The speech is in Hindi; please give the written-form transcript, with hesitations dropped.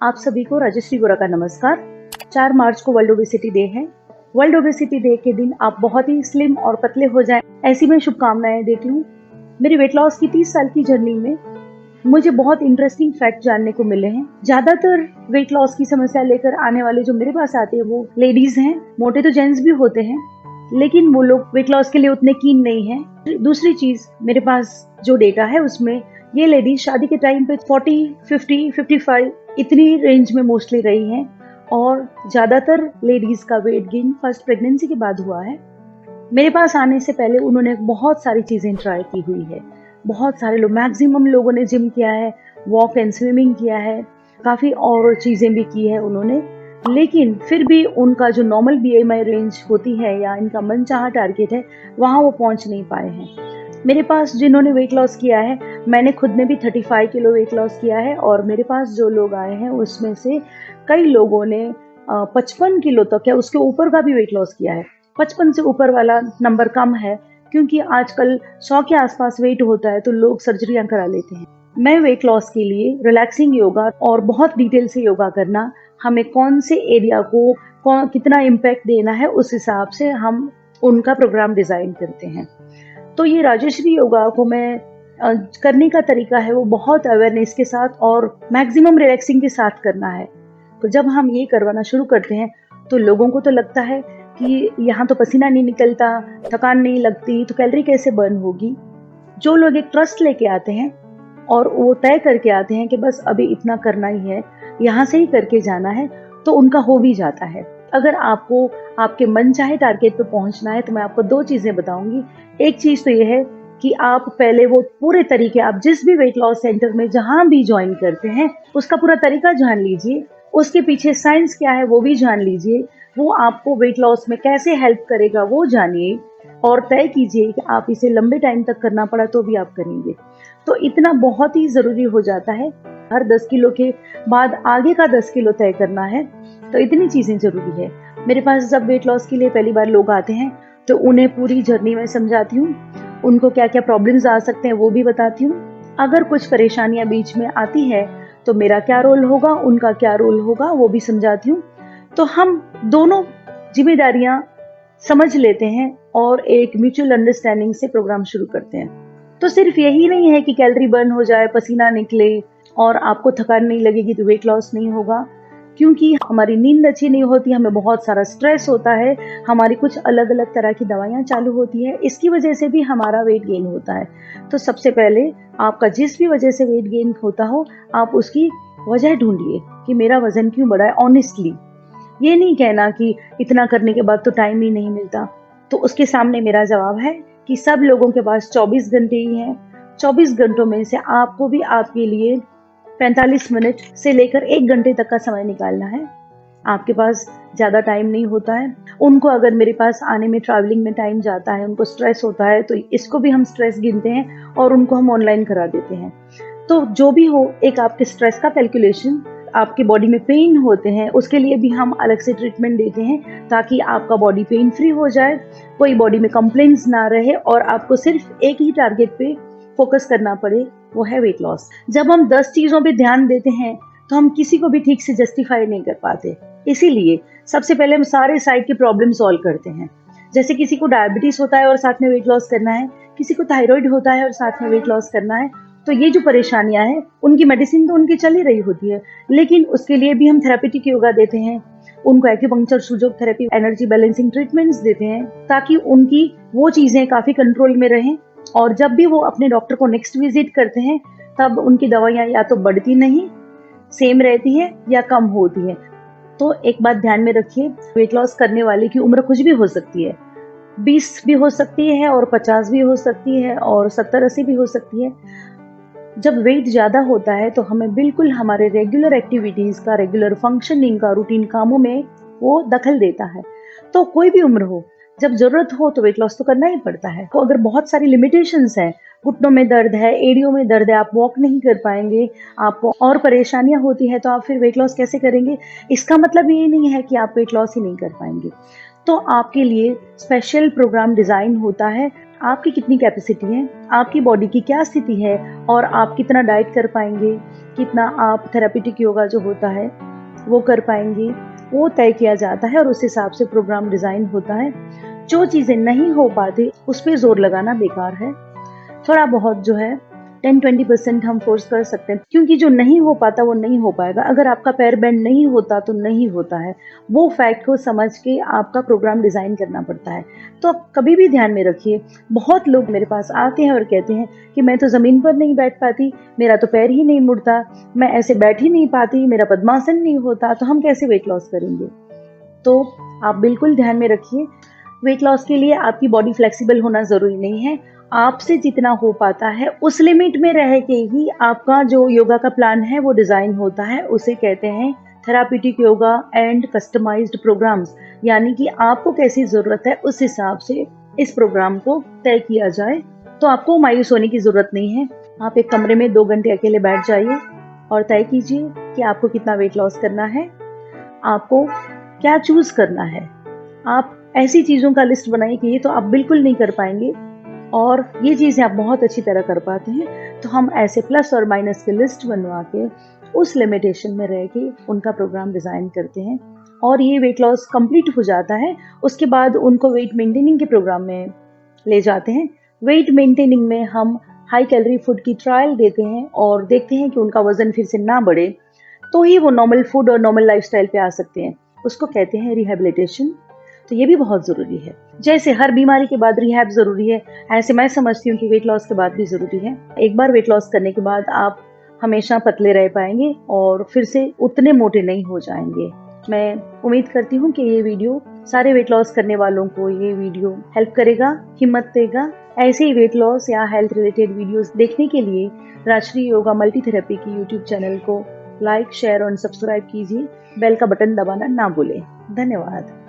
आप सभी को राजश्री गोरा का नमस्कार। 4 मार्च को वर्ल्ड ओबेसिटी डे है। वर्ल्ड ओबेसिटी डे के दिन आप बहुत ही स्लिम और पतले हो जाएं, ऐसी मैं शुभकामनाएं देती हूँ। मेरी वेट लॉस की 30 साल की जर्नी में मुझे बहुत इंटरेस्टिंग फैक्ट जानने को मिले हैं। ज्यादातर वेट लॉस की समस्या लेकर आने वाले जो मेरे पास आते हैं वो लेडीज हैं। मोटे तो जेंट्स भी होते हैं, लेकिन वो लोग वेट लॉस के लिए उतने कीन नहीं है। दूसरी चीज, मेरे पास जो डेटा है उसमें ये लेडीज शादी के टाइम पे 40, 50, 55 इतनी रेंज में मोस्टली रही हैं और ज्यादातर लेडीज का वेट गेन फर्स्ट प्रेगनेंसी के बाद हुआ है। मेरे पास आने से पहले उन्होंने बहुत सारी चीजें ट्राई की हुई है। बहुत सारे लोग, मैक्सिमम लोगों ने जिम किया है, वॉक एंड स्विमिंग किया है, काफी और चीजें भी की है उन्होंने, लेकिन फिर भी उनका जो नॉर्मल बीएमआई रेंज होती है या इनका मनचाहा टारगेट है वहां वो पहुंच नहीं पाए हैं। मेरे पास जिन्होंने वेट लॉस किया है, मैंने खुद ने भी 35 किलो वेट लॉस किया है और मेरे पास जो लोग आए हैं उसमें से कई लोगों ने 55 किलो तक या उसके ऊपर का भी वेट लॉस किया है। 55 से ऊपर वाला नंबर कम है, क्योंकि आजकल 100 के आसपास वेट होता है तो लोग सर्जरियां करा लेते हैं। मैं वेट लॉस के लिए रिलैक्सिंग योगा और बहुत डिटेल से योगा करना, हमें कौन से एरिया को कितना इम्पैक्ट देना है उस हिसाब से हम उनका प्रोग्राम डिजाइन करते हैं। तो ये राजश्री योगा को मैं करने का तरीका है वो बहुत अवेयरनेस के साथ और मैक्सिमम रिलैक्सिंग के साथ करना है। तो जब हम ये करवाना शुरू करते हैं तो लोगों को तो लगता है कि यहाँ तो पसीना नहीं निकलता, थकान नहीं लगती, तो कैलोरी कैसे बर्न होगी। जो लोग एक ट्रस्ट लेके आते हैं और वो तय करके आते हैं कि बस अभी इतना करना ही है, यहाँ से ही करके जाना है, तो उनका हो भी जाता है। अगर आपको आपके मन चाहे टारगेट पे पहुंचना है तो मैं आपको 2 चीजें बताऊंगी। एक चीज तो ये है कि आप पहले वो पूरे तरीके, आप जिस भी वेट लॉस सेंटर में जहां भी ज्वाइन करते हैं उसका पूरा तरीका जान लीजिए, उसके पीछे साइंस क्या है वो भी जान लीजिए, वो आपको वेट लॉस में कैसे हेल्प करेगा वो जानिए और तय कीजिए कि आप इसे लंबे टाइम तक करना पड़ा तो भी आप करेंगे। तो इतना बहुत ही जरूरी हो जाता है। हर 10 किलो के बाद आगे का 10 किलो तय करना है, तो इतनी चीजें जरूरी है। मेरे पास जब वेट लॉस के लिए पहली बार लोग आते हैं तो उन्हें पूरी जर्नी में समझाती हूँ, उनको क्या क्या प्रॉब्लम्स आ सकते हैं वो भी बताती हूँ। अगर कुछ परेशानियां बीच में आती है तो मेरा क्या रोल होगा, उनका क्या रोल होगा वो भी समझाती हूँ। तो हम दोनों जिम्मेदारियां समझ लेते हैं और एक म्यूचुअल अंडरस्टैंडिंग से प्रोग्राम शुरू करते हैं। तो सिर्फ यही नहीं है कि कैलोरी बर्न हो जाए, पसीना निकले और आपको थकान नहीं लगेगी तो वेट लॉस नहीं होगा, क्योंकि हमारी नींद अच्छी नहीं होती, हमें बहुत सारा स्ट्रेस होता है, हमारी कुछ अलग अलग तरह की दवाइयाँ चालू होती है, इसकी वजह से भी हमारा वेट गेन होता है। तो सबसे पहले आपका जिस भी वजह से वेट गेन होता हो, आप उसकी वजह ढूंढिए कि मेरा वजन क्यों बढ़ा है ऑनेस्टली। ये नहीं कहना कि इतना करने के बाद तो टाइम ही नहीं मिलता। तो उसके सामने मेरा जवाब है कि सब लोगों के पास 24 घंटे ही हैं। 24 घंटों में से आपको भी आपके लिए 45 मिनट से लेकर 1 घंटे तक का समय निकालना है। आपके पास ज्यादा टाइम नहीं होता है। उनको अगर मेरे पास आने में ट्रैवलिंग में टाइम जाता है, उनको स्ट्रेस होता है, तो इसको भी हम स्ट्रेस गिनते हैं और उनको हम ऑनलाइन करा देते हैं। तो जो भी हो, एक आपके स्ट्रेस का कैलकुलेशन, आपके बॉडी में पेन होते हैं उसके लिए भी हम अलग से ट्रीटमेंट देते हैं, ताकि आपका बॉडी पेन फ्री हो जाए, कोई बॉडी में कंप्लेंट्स ना रहे और आपको सिर्फ एक ही टारगेट पे फोकस करना पड़े, वो है वेट लॉस। जब हम 10 चीजों पे ध्यान देते हैं तो हम किसी को भी ठीक से जस्टिफाई नहीं कर पाते। इसीलिए सबसे पहले हम सारे साइड के प्रॉब्लम सॉल्व करते हैं। जैसे किसी को डायबिटीज होता है और साथ में वेट लॉस करना है, किसी को थायराइड होता है और साथ में वेट लॉस करना है, तो ये जो परेशानियां हैं उनकी मेडिसिन तो उनकी चल ही रही होती है, लेकिन उसके लिए भी हम थेरेपेटिक योगा देते हैं, उनको acupuncture, सुजोग therapy, energy balancing treatments देते हैं, ताकि उनकी वो चीजें काफी कंट्रोल में रहें। और जब भी वो अपने डॉक्टर को नेक्स्ट विजिट करते हैं तब उनकी दवाइयाँ या तो बढ़ती नहीं, सेम रहती है या कम होती है। तो एक बात ध्यान में रखिए, वेट लॉस करने वाले की उम्र कुछ भी हो सकती है, 20 भी हो सकती है और 50 भी हो सकती है और 70-80 भी हो सकती है। जब वेट ज्यादा होता है तो हमें बिल्कुल हमारे रेगुलर एक्टिविटीज का, रेगुलर फंक्शनिंग का, रूटीन कामों में वो दखल देता है। तो कोई भी उम्र हो, जब जरूरत हो तो वेट लॉस तो करना ही पड़ता है। तो अगर बहुत सारी लिमिटेशंस हैं, घुटनों में दर्द है, एड़ियों में दर्द है, आप वॉक नहीं कर पाएंगे, आपको और परेशानियां होती है, तो आप फिर वेट लॉस कैसे करेंगे? इसका मतलब ये नहीं है कि आप वेट लॉस ही नहीं कर पाएंगे। तो आपके लिए स्पेशल प्रोग्राम डिजाइन होता है। आपकी कितनी कैपेसिटी है, आपकी बॉडी की क्या स्थिति है और आप कितना डाइट कर पाएंगे, कितना आप थेरापीटिक योगा जो होता है वो कर पाएंगे, वो तय किया जाता है और उस हिसाब से प्रोग्राम डिज़ाइन होता है। जो चीज़ें नहीं हो पाती उस पे ज़ोर लगाना बेकार है। थोड़ा बहुत जो है 10-20% हम फोर्स कर सकते हैं, क्योंकि जो नहीं हो पाता वो नहीं हो पाएगा। अगर आपका पैर बेंड नहीं होता तो नहीं होता है, वो फैक्ट को समझ के आपका प्रोग्राम डिज़ाइन करना पड़ता है। तो आप कभी भी ध्यान में रखिए, बहुत लोग मेरे पास आते हैं और कहते हैं कि मैं तो ज़मीन पर नहीं बैठ पाती, मेरा तो पैर ही नहीं मुड़ता, मैं ऐसे बैठ ही नहीं पाती, मेरा पद्मासन नहीं होता, तो हम कैसे वेट लॉस करेंगे। तो आप बिल्कुल ध्यान में रखिए, वेट लॉस के लिए आपकी बॉडी फ्लेक्सिबल होना ज़रूरी नहीं है। आपसे जितना हो पाता है उस लिमिट में रह के ही आपका जो योगा का प्लान है वो डिज़ाइन होता है। उसे कहते हैं therapeutic yoga and customized programs, यानी कि आपको कैसी ज़रूरत है उस हिसाब से इस प्रोग्राम को तय किया जाए। तो आपको मायूस होने की ज़रूरत नहीं है। आप एक कमरे में 2 घंटे अकेले बैठ जाइए और तय कीजिए कि आपको कितना वेट लॉस करना है, आपको क्या चूज़ करना है। आप ऐसी चीज़ों का लिस्ट बनाइए कि ये तो आप बिल्कुल नहीं कर पाएंगे और ये चीज़ें आप बहुत अच्छी तरह कर पाते हैं, तो हम ऐसे प्लस और माइनस की लिस्ट बनवा के उस लिमिटेशन में रह के उनका प्रोग्राम डिज़ाइन करते हैं और ये वेट लॉस कंप्लीट हो जाता है। उसके बाद उनको वेट मेंटेनिंग के प्रोग्राम में ले जाते हैं। वेट मेंटेनिंग में हम हाई कैलोरी फूड की ट्रायल देते हैं और देखते हैं कि उनका वज़न फिर से ना बढ़े, तो ही वो नॉर्मल फूड और नॉर्मल लाइफस्टाइल पे आ सकते हैं। उसको कहते हैं रिहैबिलिटेशन। तो ये भी बहुत ज़रूरी है। जैसे हर बीमारी के बाद रिहैब ज़रूरी है, ऐसे मैं समझती हूँ कि वेट लॉस के बाद भी ज़रूरी है। एक बार वेट लॉस करने के बाद आप हमेशा पतले रह पाएंगे और फिर से उतने मोटे नहीं हो जाएंगे। मैं उम्मीद करती हूँ कि ये वीडियो सारे वेट लॉस करने वालों को ये वीडियो हेल्प करेगा, हिम्मत देगा। ऐसे ही वेट लॉस या हेल्थ रिलेटेड वीडियोस देखने के लिए राजश्री योगा मल्टी थेरेपी की यूट्यूब चैनल को लाइक, शेयर और सब्सक्राइब कीजिए। बेल का बटन दबाना ना भूलें। धन्यवाद।